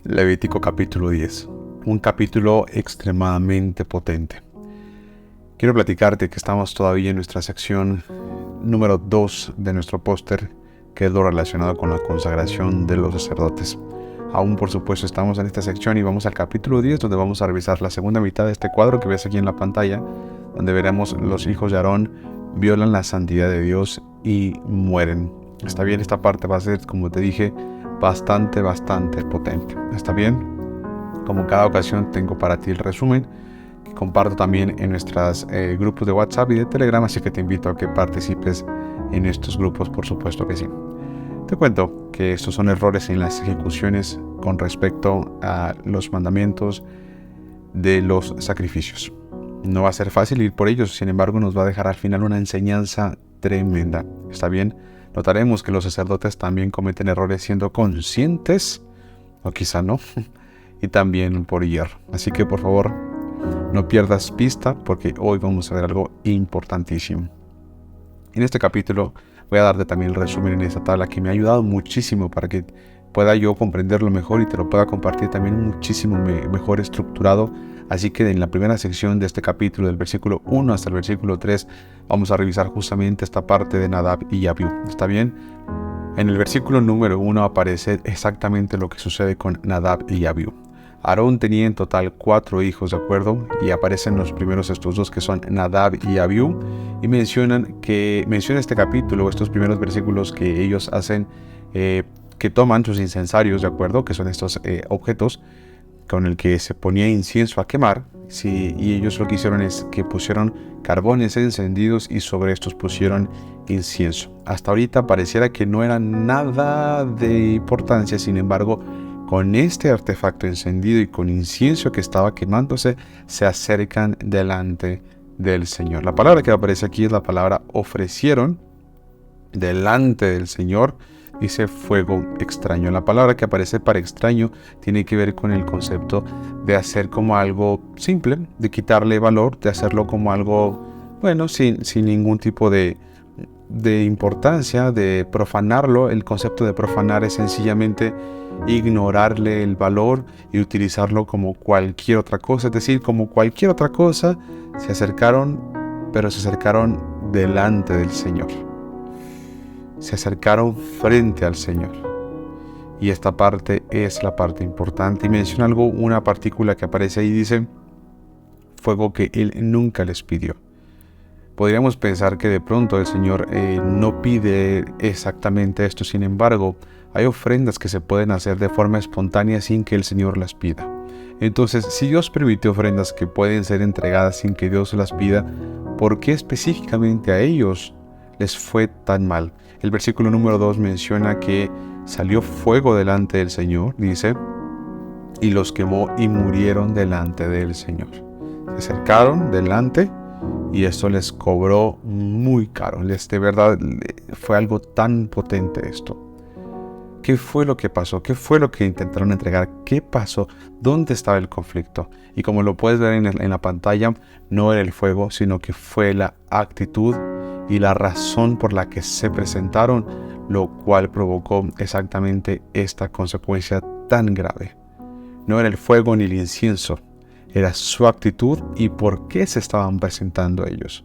Levítico capítulo 10, un capítulo extremadamente potente. Quiero platicarte que estamos todavía en nuestra sección número 2 de nuestro póster, que es lo relacionado con la consagración de los sacerdotes. Aún por supuesto estamos en esta sección y vamos al capítulo 10, donde vamos a revisar la segunda mitad de este cuadro que ves aquí en la pantalla, donde veremos los hijos de Aarón violan la santidad de Dios y mueren. Está bien, esta parte va a ser, como te dije, bastante potente. ¿Está bien? Como cada ocasión tengo para ti el resumen que comparto también en nuestros grupos de WhatsApp y de Telegram, así que te invito a que participes en estos grupos, por supuesto que sí. Te cuento que estos son errores en las ejecuciones con respecto a los mandamientos de los sacrificios. No va a ser fácil ir por ellos, sin embargo nos va a dejar al final una enseñanza tremenda. ¿Está bien? Notaremos que los sacerdotes también cometen errores siendo conscientes, o quizá no, y también por hierro. Así que por favor, no pierdas pista porque hoy vamos a ver algo importantísimo. En este capítulo voy a darte también el resumen en esta tabla que me ha ayudado muchísimo para que pueda yo comprenderlo mejor y te lo pueda compartir también muchísimo mejor estructurado. Así que en la primera sección de este capítulo, del versículo 1 hasta el versículo 3, vamos a revisar justamente esta parte de Nadab y Abiú. ¿Está bien? En el versículo número 1 aparece exactamente lo que sucede con Nadab y Abiú. Aarón tenía en total 4 hijos, ¿de acuerdo? Y aparecen los primeros estos dos que son Nadab y Abiú. Y menciona este capítulo, estos primeros versículos, que ellos hacen, que toman sus incensarios, ¿de acuerdo? Que son estos objetos con el que se ponía incienso a quemar, sí, y ellos lo que hicieron es que pusieron carbones encendidos y sobre estos pusieron incienso. Hasta ahorita pareciera que no era nada de importancia, sin embargo, con este artefacto encendido y con incienso que estaba quemándose, se acercan delante del Señor. La palabra que aparece aquí es la palabra ofrecieron delante del Señor. Dice fuego extraño. La palabra que aparece para extraño tiene que ver con el concepto de hacer como algo simple, de quitarle valor, de hacerlo como algo, bueno, sin ningún tipo de importancia, de profanarlo. El concepto de profanar es sencillamente ignorarle el valor y utilizarlo como cualquier otra cosa. Es decir, como cualquier otra cosa, se acercaron, pero se acercaron delante del Señor. Se acercaron frente al Señor. Y esta parte es la parte importante. Y menciona una partícula que aparece ahí, dice fuego que Él nunca les pidió. Podríamos pensar que de pronto el Señor no pide exactamente esto. Sin embargo, hay ofrendas que se pueden hacer de forma espontánea sin que el Señor las pida. Entonces, si Dios permite ofrendas que pueden ser entregadas sin que Dios las pida, ¿por qué específicamente a ellos les fue tan mal? El versículo número 2 menciona que salió fuego delante del Señor, dice, y los quemó y murieron delante del Señor. Se acercaron delante y esto les cobró muy caro. De verdad fue algo tan potente esto. ¿Qué fue lo que pasó? ¿Qué fue lo que intentaron entregar? ¿Qué pasó? ¿Dónde estaba el conflicto? Y como lo puedes ver en la pantalla, no era el fuego, sino que fue la actitud y la razón por la que se presentaron, lo cual provocó exactamente esta consecuencia tan grave. No era el fuego ni el incienso, era su actitud y por qué se estaban presentando ellos.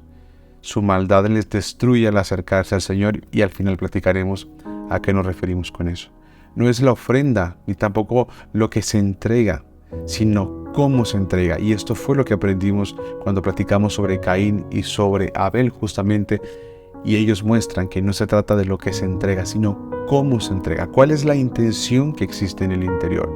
Su maldad les destruye al acercarse al Señor y al final platicaremos a qué nos referimos con eso. No es la ofrenda ni tampoco lo que se entrega, sino cómo se entrega. Y esto fue lo que aprendimos cuando platicamos sobre Caín y sobre Abel justamente. Y ellos muestran que no se trata de lo que se entrega, sino cómo se entrega. ¿Cuál es la intención que existe en el interior?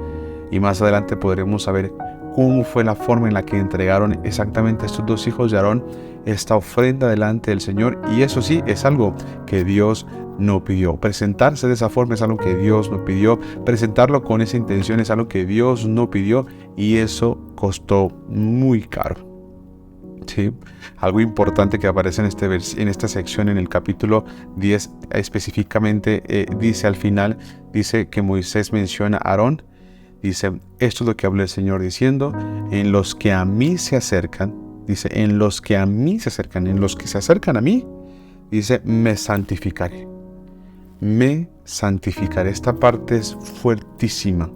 Y más adelante podremos saber cómo fue la forma en la que entregaron exactamente estos dos hijos de Aarón esta ofrenda delante del Señor. Y eso sí, es algo que Dios no pidió. Presentarse de esa forma es algo que Dios no pidió. Presentarlo con esa intención es algo que Dios no pidió. Y eso costó muy caro. ¿Sí? Algo importante que aparece en esta sección, en el capítulo 10, específicamente dice al final, dice que Moisés menciona a Aarón. Dice, esto es lo que habló el Señor diciendo, en los que a mí se acercan, dice, en los que a mí se acercan, en los que se acercan a mí, dice, me santificaré. Me santificaré. Esta parte es fuertísima.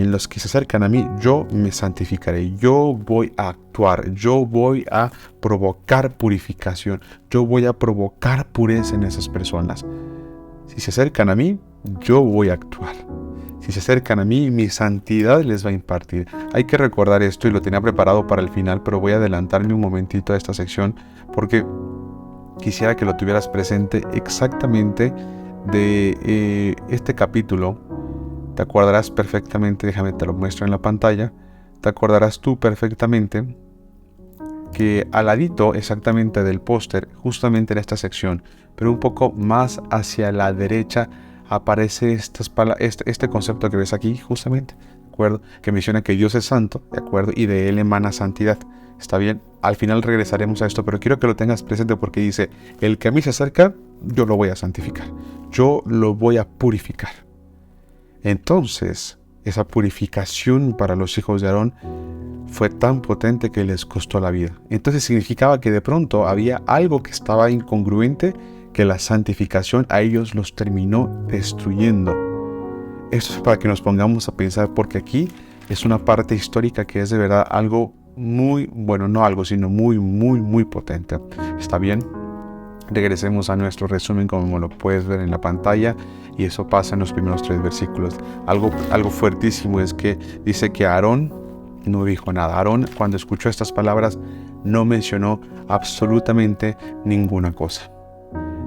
en los que se acercan a mí, yo me santificaré, yo voy a actuar, yo voy a provocar purificación, yo voy a provocar pureza en esas personas. Si se acercan a mí, yo voy a actuar. Si se acercan a mí, mi santidad les va a impartir. Hay que recordar esto y lo tenía preparado para el final, pero voy a adelantarme un momentito a esta sección porque quisiera que lo tuvieras presente exactamente de este capítulo. Te acordarás perfectamente, déjame te lo muestro en la pantalla, te acordarás tú perfectamente que al ladito exactamente del póster, justamente en esta sección, pero un poco más hacia la derecha, aparece este concepto que ves aquí, justamente, ¿de acuerdo? Que menciona que Dios es santo, ¿de acuerdo? Y de Él emana santidad. ¿Está bien? Al final regresaremos a esto, pero quiero que lo tengas presente porque dice, el que a mí se acerca, yo lo voy a santificar. Yo lo voy a purificar. Entonces, esa purificación para los hijos de Aarón fue tan potente que les costó la vida. Entonces significaba que de pronto había algo que estaba incongruente, que la santificación a ellos los terminó destruyendo. Esto es para que nos pongamos a pensar, porque aquí es una parte histórica que es de verdad algo muy, bueno, no algo, sino muy, muy, muy potente. ¿Está bien? Regresemos a nuestro resumen como lo puedes ver en la pantalla, y eso pasa en los primeros 3 versículos. Algo fuertísimo es que dice que Aarón no dijo nada. Aarón, cuando escuchó estas palabras, no mencionó absolutamente ninguna cosa.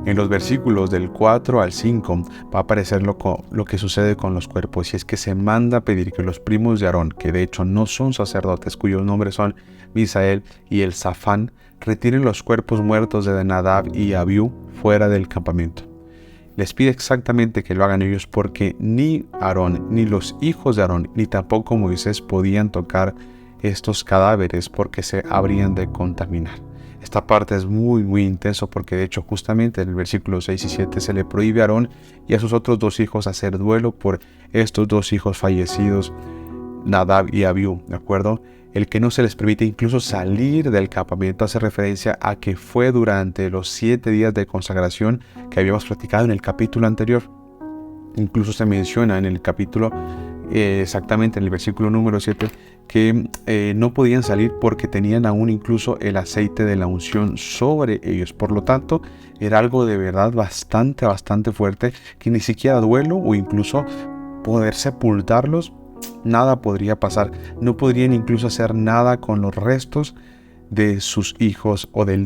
En los versículos del 4 al 5 va a aparecer lo que sucede con los cuerpos, y es que se manda a pedir que los primos de Aarón, que de hecho no son sacerdotes, cuyos nombres son Misael y Elzafán, retiren los cuerpos muertos de Nadab y Abiú fuera del campamento. Les pide exactamente que lo hagan ellos, porque ni Aarón, ni los hijos de Aarón, ni tampoco Moisés podían tocar estos cadáveres porque se habrían de contaminar. Esta parte es muy, muy intenso porque de hecho justamente en el versículo 6 y 7 se le prohíbe a Aarón y a sus otros 2 hijos hacer duelo por estos 2 hijos fallecidos, Nadab y Abiú, ¿de acuerdo? El que no se les permite incluso salir del campamento hace referencia a que fue durante los 7 días de consagración que habíamos platicado en el capítulo anterior. Incluso se menciona en el capítulo, exactamente en el versículo número 7, que no podían salir porque tenían aún incluso el aceite de la unción sobre ellos. Por lo tanto, era algo de verdad bastante, bastante fuerte, que ni siquiera duelo o incluso poder sepultarlos, nada podría pasar. No podrían incluso hacer nada con los restos de sus hijos o de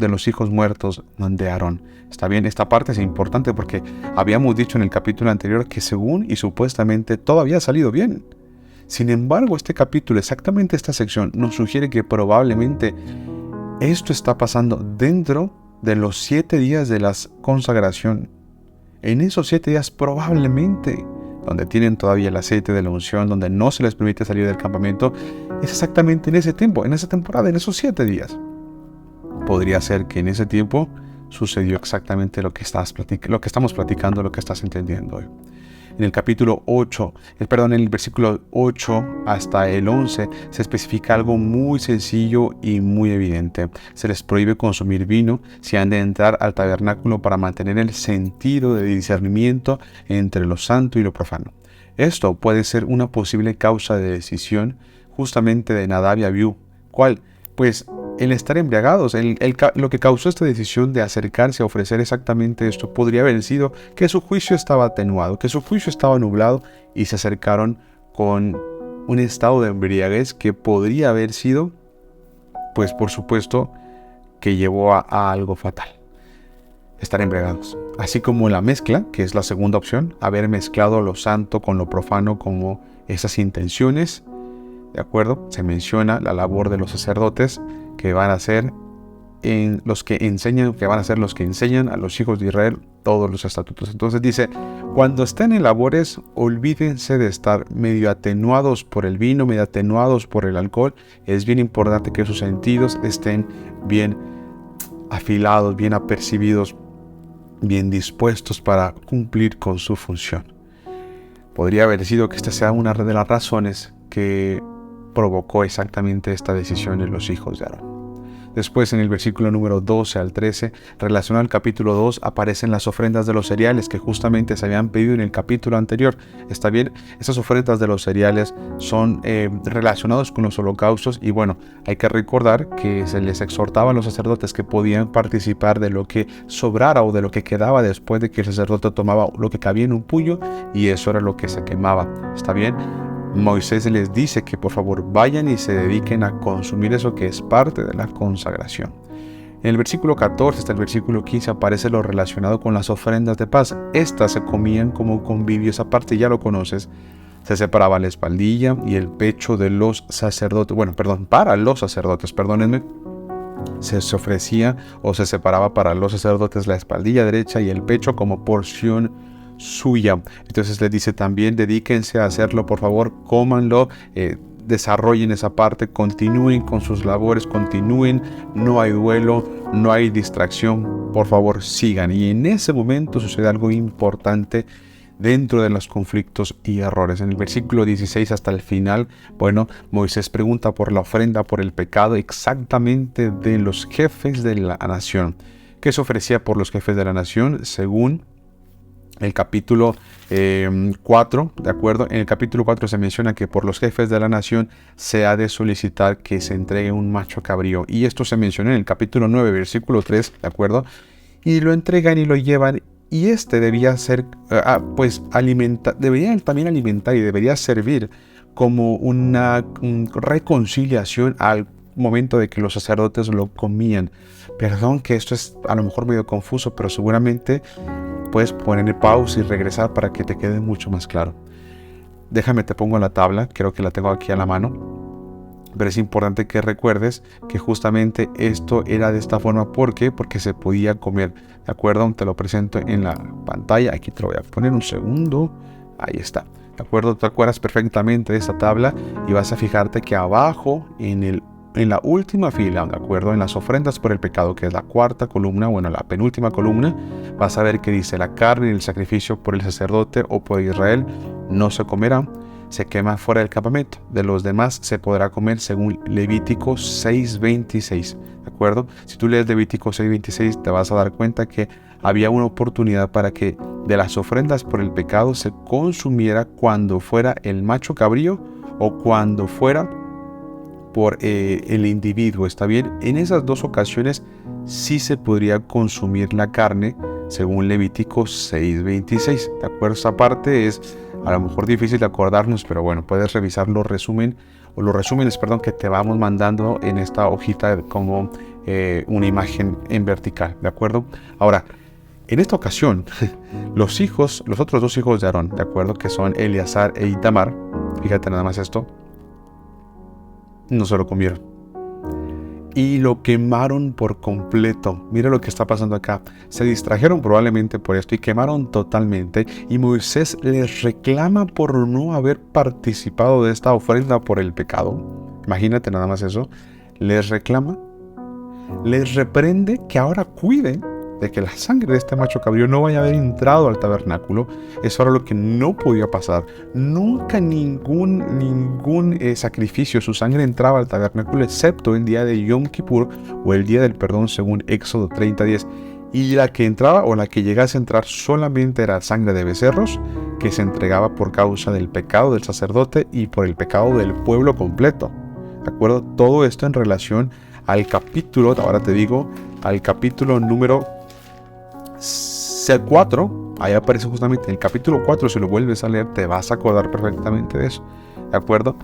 los hijos muertos de Aarón. Está bien, esta parte es importante porque habíamos dicho en el capítulo anterior que según y supuestamente todo había salido bien. Sin embargo, este capítulo, exactamente esta sección, nos sugiere que probablemente esto está pasando dentro de los 7 días de la consagración. En esos 7 días probablemente, donde tienen todavía el aceite de la unción, donde no se les permite salir del campamento, es exactamente en ese tiempo, en esa temporada, en esos 7 días. Podría ser que en ese tiempo sucedió exactamente lo que estamos platicando, lo que estás entendiendo hoy. En el capítulo 8, en el versículo 8 hasta el 11, se especifica algo muy sencillo y muy evidente. Se les prohíbe consumir vino si han de entrar al tabernáculo para mantener el sentido de discernimiento entre lo santo y lo profano. Esto puede ser una posible causa de decisión justamente de Nadab y Abiú. ¿Cuál? Pues el estar embriagados. Lo que causó esta decisión de acercarse a ofrecer exactamente esto podría haber sido que su juicio estaba atenuado, que su juicio estaba nublado, y se acercaron con un estado de embriaguez que podría haber sido, pues por supuesto, que llevó a algo fatal. Estar embriagados. Así como la mezcla, que es la segunda opción, haber mezclado lo santo con lo profano, como esas intenciones. ¿De acuerdo? Se menciona la labor de los sacerdotes que van a ser los que enseñan a los hijos de Israel todos los estatutos. Entonces dice, cuando estén en labores, olvídense de estar medio atenuados por el vino, medio atenuados por el alcohol. Es bien importante que sus sentidos estén bien afilados, bien apercibidos, bien dispuestos para cumplir con su función. Podría haber sido que esta sea una de las razones que provocó exactamente esta decisión en los hijos de Aarón. Después, en el versículo número 12 al 13, relacionado al capítulo 2, aparecen las ofrendas de los cereales que justamente se habían pedido en el capítulo anterior. ¿Está bien? Esas ofrendas de los cereales son relacionados con los holocaustos, y bueno, hay que recordar que se les exhortaba a los sacerdotes que podían participar de lo que sobrara o de lo que quedaba después de que el sacerdote tomaba lo que cabía en un puño, y eso era lo que se quemaba. ¿Está bien? Moisés les dice que por favor vayan y se dediquen a consumir eso que es parte de la consagración. En el versículo 14 hasta el versículo 15 aparece lo relacionado con las ofrendas de paz. Estas se comían como convivio, esa parte ya lo conoces. Se separaba la espaldilla y el pecho de los sacerdotes, para los sacerdotes, perdónenme. Se ofrecía o se separaba para los sacerdotes la espaldilla derecha y el pecho como porción suya. Entonces les dice también: dedíquense a hacerlo, por favor, cómanlo, desarrollen esa parte, continúen con sus labores, continúen, no hay duelo, no hay distracción, por favor sigan. Y en ese momento sucede algo importante dentro de los conflictos y errores. En el versículo 16 hasta el final, Moisés pregunta por la ofrenda por el pecado exactamente de los jefes de la nación. ¿Qué se ofrecía por los jefes de la nación? Según el capítulo 4, ¿de acuerdo? En el capítulo 4 se menciona que por los jefes de la nación se ha de solicitar que se entregue un macho cabrío. Y esto se menciona en el capítulo 9, versículo 3, ¿de acuerdo? Y lo entregan y lo llevan. Y debía ser, debería también alimentar y debería servir como una reconciliación al momento de que los sacerdotes lo comían. Perdón que esto es a lo mejor medio confuso, pero seguramente puedes ponerle pausa y regresar para que te quede mucho más claro. Déjame, te pongo la tabla, creo que la tengo aquí a la mano. Pero es importante que recuerdes que justamente esto era de esta forma. ¿Por qué? Porque se podía comer. ¿De acuerdo? Te lo presento en la pantalla. Aquí te lo voy a poner un segundo. Ahí está. ¿De acuerdo? Te acuerdas perfectamente de esta tabla y vas a fijarte que abajo en la última fila, ¿de acuerdo? En las ofrendas por el pecado, que es la cuarta columna, la penúltima columna, vas a ver que dice: la carne y el sacrificio por el sacerdote o por Israel no se comerá, se quema fuera del campamento. De los demás se podrá comer, según Levítico 6:26, ¿de acuerdo? Si tú lees Levítico 6:26 te vas a dar cuenta que había una oportunidad para que de las ofrendas por el pecado se consumiera cuando fuera el macho cabrío o cuando fuera por el individuo. ¿Está bien? En esas dos ocasiones sí se podría consumir la carne, según Levítico 6:26, ¿de acuerdo? Esa parte es a lo mejor difícil de acordarnos, pero puedes revisar los resúmenes que te vamos mandando en esta hojita como una imagen en vertical, ¿de acuerdo? Ahora, en esta ocasión, los otros dos hijos de Aarón, ¿de acuerdo? Que son Eleazar e Itamar, fíjate nada más esto, no se lo comieron y lo quemaron por completo. Mira lo que está pasando acá. Se distrajeron probablemente por esto y quemaron totalmente. Y Moisés les reclama por no haber participado de esta ofrenda por el pecado. Imagínate nada más eso. Les reclama, les reprende que ahora cuiden de que la sangre de este macho cabrío no vaya a haber entrado al tabernáculo. Eso era lo que no podía pasar. Nunca ningún sacrificio, su sangre entraba al tabernáculo, excepto el día de Yom Kippur o el día del perdón, según Éxodo 30:10. Y la que entraba o la que llegase a entrar solamente era sangre de becerros, que se entregaba por causa del pecado del sacerdote y por el pecado del pueblo completo. ¿De acuerdo? Todo esto en relación al capítulo, ahora te digo, al capítulo número 4, ahí aparece justamente el capítulo 4. Si lo vuelves a leer te vas a acordar perfectamente de eso, ¿de acuerdo?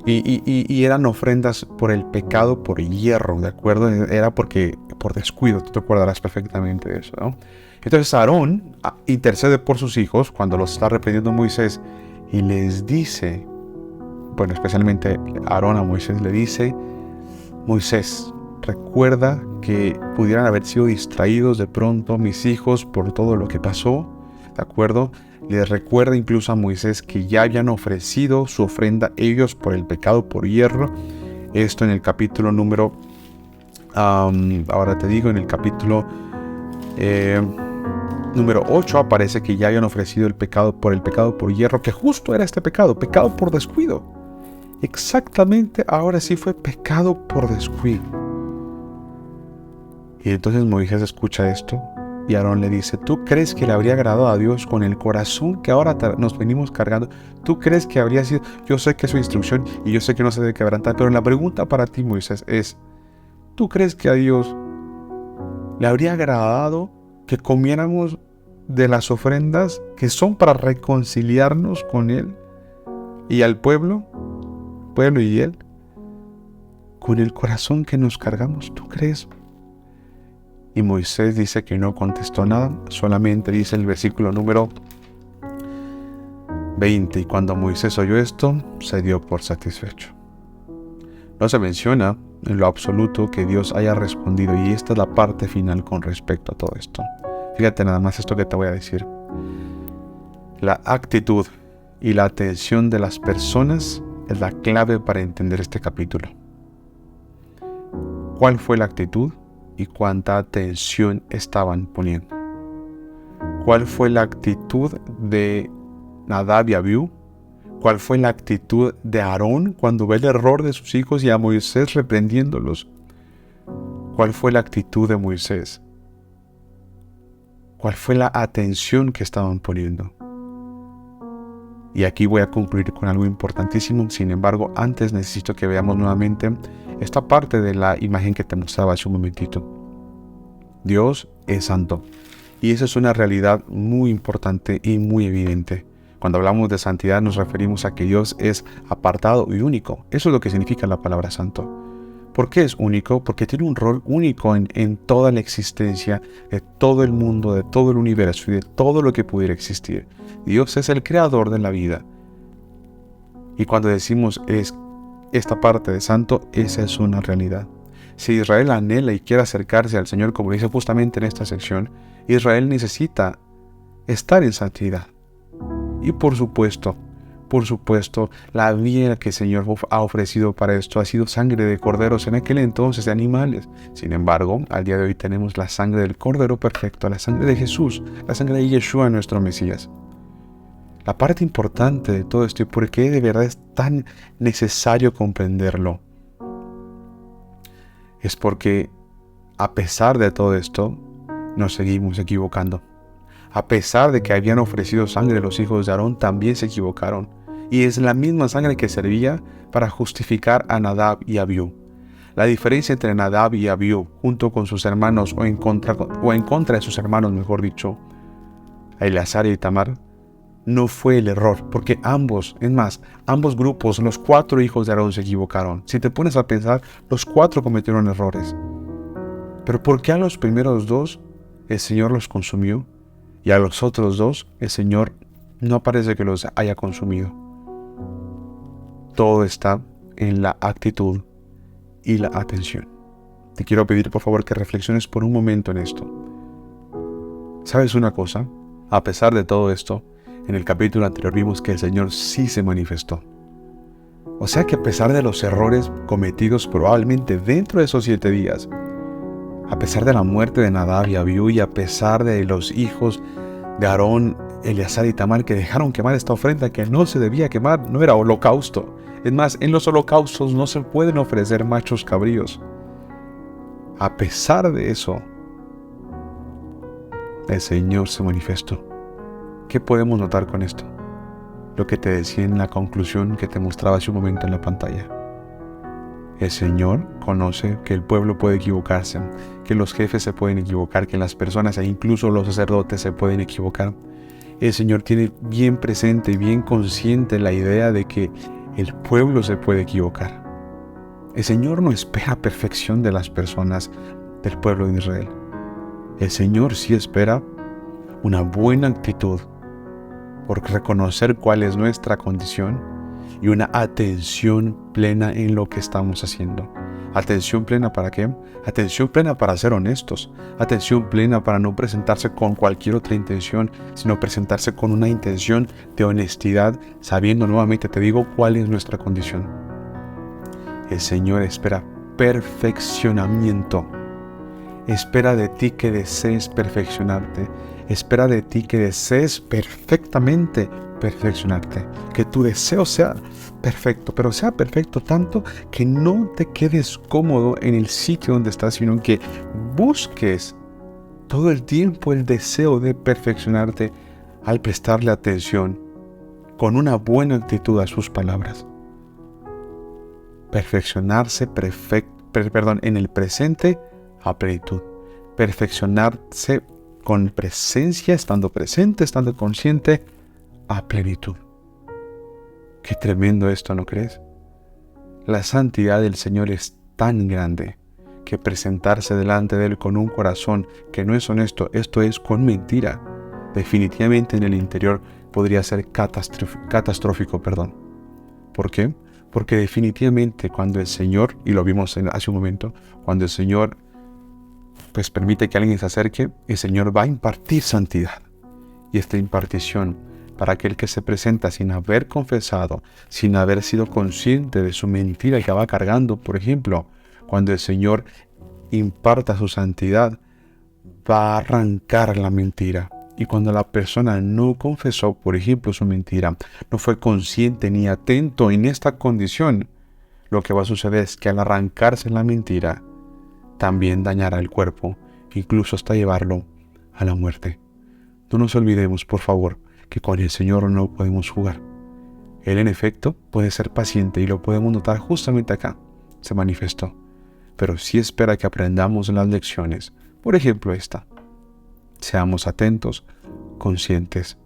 Y eran ofrendas por el pecado por hierro, ¿de acuerdo? Era porque por descuido, tú te acordarás perfectamente de eso, ¿no? Entonces Aarón intercede por sus hijos cuando los está reprendiendo Moisés y les dice, especialmente Aarón a Moisés le dice: Moisés, recuerda que pudieran haber sido distraídos de pronto mis hijos por todo lo que pasó, ¿de acuerdo? Les recuerda incluso a Moisés que ya habían ofrecido su ofrenda ellos por el pecado por hierro. Esto en el capítulo número, ahora te digo, en el capítulo número 8 aparece que ya habían ofrecido el pecado por hierro, que justo era este pecado por descuido. Exactamente, ahora sí fue pecado por descuido. Y entonces Moisés escucha esto y Aarón le dice, ¿tú crees que le habría agradado a Dios con el corazón que ahora nos venimos cargando? ¿Tú crees que habría sido? Yo sé que es su instrucción y yo sé que no se debe quebrantar, pero la pregunta para ti, Moisés, es, ¿tú crees que a Dios le habría agradado que comiéramos de las ofrendas que son para reconciliarnos con Él y al pueblo y Él, con el corazón que nos cargamos? ¿Tú crees? Y Moisés dice que no contestó nada, solamente dice el versículo número 20, y cuando Moisés oyó esto, se dio por satisfecho. No se menciona en lo absoluto que Dios haya respondido, y esta es la parte final con respecto a todo esto. Fíjate nada más esto que te voy a decir. La actitud y la atención de las personas es la clave para entender este capítulo. ¿Cuál fue la actitud y cuánta atención estaban poniendo? ¿Cuál fue la actitud de Nadab y Abiú? ¿Cuál fue la actitud de Aarón cuando ve el error de sus hijos y a Moisés reprendiéndolos? ¿Cuál fue la actitud de Moisés? ¿Cuál fue la atención que estaban poniendo? Y aquí voy a concluir con algo importantísimo. Sin embargo, antes necesito que veamos nuevamente esta parte de la imagen que te mostraba hace un momentito. Dios es santo. Y esa es una realidad muy importante y muy evidente. Cuando hablamos de santidad nos referimos a que Dios es apartado y único. Eso es lo que significa la palabra santo. ¿Por qué es único? Porque tiene un rol único en toda la existencia de todo el mundo, de todo el universo y de todo lo que pudiera existir. Dios es el creador de la vida. Y cuando decimos esta parte de santo, esa es una realidad. Si Israel anhela y quiere acercarse al Señor, como dice justamente en esta sección, Israel necesita estar en santidad. Y por supuesto, la vía que el Señor ha ofrecido para esto ha sido sangre de corderos, en aquel entonces de animales. Sin embargo, al día de hoy tenemos la sangre del Cordero perfecto, la sangre de Jesús, la sangre de Yeshua, nuestro Mesías. La parte importante de todo esto y por qué de verdad es tan necesario comprenderlo, es porque a pesar de todo esto, nos seguimos equivocando. A pesar de que habían ofrecido sangre los hijos de Aarón, también se equivocaron. Y es la misma sangre que servía para justificar a Nadab y Abiú. La diferencia entre Nadab y Abiú, junto con sus hermanos o en contra de sus hermanos, mejor dicho, Eleazar y Itamar, no fue el error, porque ambos grupos, los 4 hijos de Aarón se equivocaron. Si te pones a pensar, los 4 cometieron errores. Pero ¿por qué a los primeros 2 el Señor los consumió? Y a los otros 2, el Señor no parece que los haya consumido. Todo está en la actitud y la atención. Te quiero pedir por favor que reflexiones por un momento en esto. ¿Sabes una cosa? A pesar de todo esto, en el capítulo anterior vimos que el Señor sí se manifestó. O sea que a pesar de los errores cometidos probablemente dentro de esos 7 días, a pesar de la muerte de Nadab y Abiú y a pesar de los hijos de Aarón, Eleazar y Itamar que dejaron quemar esta ofrenda que no se debía quemar, no era holocausto. Es más, en los holocaustos no se pueden ofrecer machos cabríos. A pesar de eso, el Señor se manifestó. ¿Qué podemos notar con esto? Lo que te decía en la conclusión que te mostraba hace un momento en la pantalla. El Señor conoce que el pueblo puede equivocarse, que los jefes se pueden equivocar, que las personas e incluso los sacerdotes se pueden equivocar. El Señor tiene bien presente y bien consciente la idea de que el pueblo se puede equivocar. El Señor no espera perfección de las personas del pueblo de Israel. El Señor sí espera una buena actitud por reconocer cuál es nuestra condición y una atención plena en lo que estamos haciendo. ¿Atención plena para qué? Atención plena para ser honestos. Atención plena para no presentarse con cualquier otra intención, sino presentarse con una intención de honestidad, sabiendo nuevamente, te digo, cuál es nuestra condición. El Señor espera perfeccionamiento espera de ti que desees perfeccionarte, espera de ti que desees perfectamente perfeccionarte, que tu deseo sea perfecto, pero sea perfecto tanto que no te quedes cómodo en el sitio donde estás, sino que busques todo el tiempo el deseo de perfeccionarte al prestarle atención con una buena actitud a sus palabras. Perfeccionarse en el presente a plenitud. Perfeccionarse con presencia, estando presente, estando consciente a plenitud. Qué tremendo esto, ¿no crees? La santidad del Señor es tan grande que presentarse delante de Él con un corazón que no es honesto, esto es con mentira, definitivamente en el interior podría ser catastrófico. ¿Por qué? Porque definitivamente cuando el Señor, y lo vimos hace un momento, cuando el Señor pues permite que alguien se acerque, el Señor va a impartir santidad. Y esta impartición para aquel que se presenta sin haber confesado, sin haber sido consciente de su mentira que va cargando, por ejemplo, cuando el Señor imparta su santidad, va a arrancar la mentira. Y cuando la persona no confesó, por ejemplo, su mentira, no fue consciente ni atento en esta condición, lo que va a suceder es que al arrancarse la mentira, también dañará el cuerpo, incluso hasta llevarlo a la muerte. No nos olvidemos, por favor, que con el Señor no podemos jugar. Él, en efecto, puede ser paciente y lo podemos notar justamente acá. Se manifestó. Pero sí espera que aprendamos las lecciones. Por ejemplo, esta. Seamos atentos, conscientes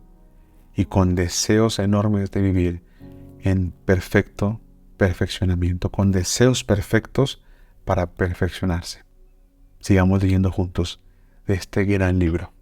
y con deseos enormes de vivir en perfecto perfeccionamiento, con deseos perfectos para perfeccionarse. Sigamos leyendo juntos de este gran libro.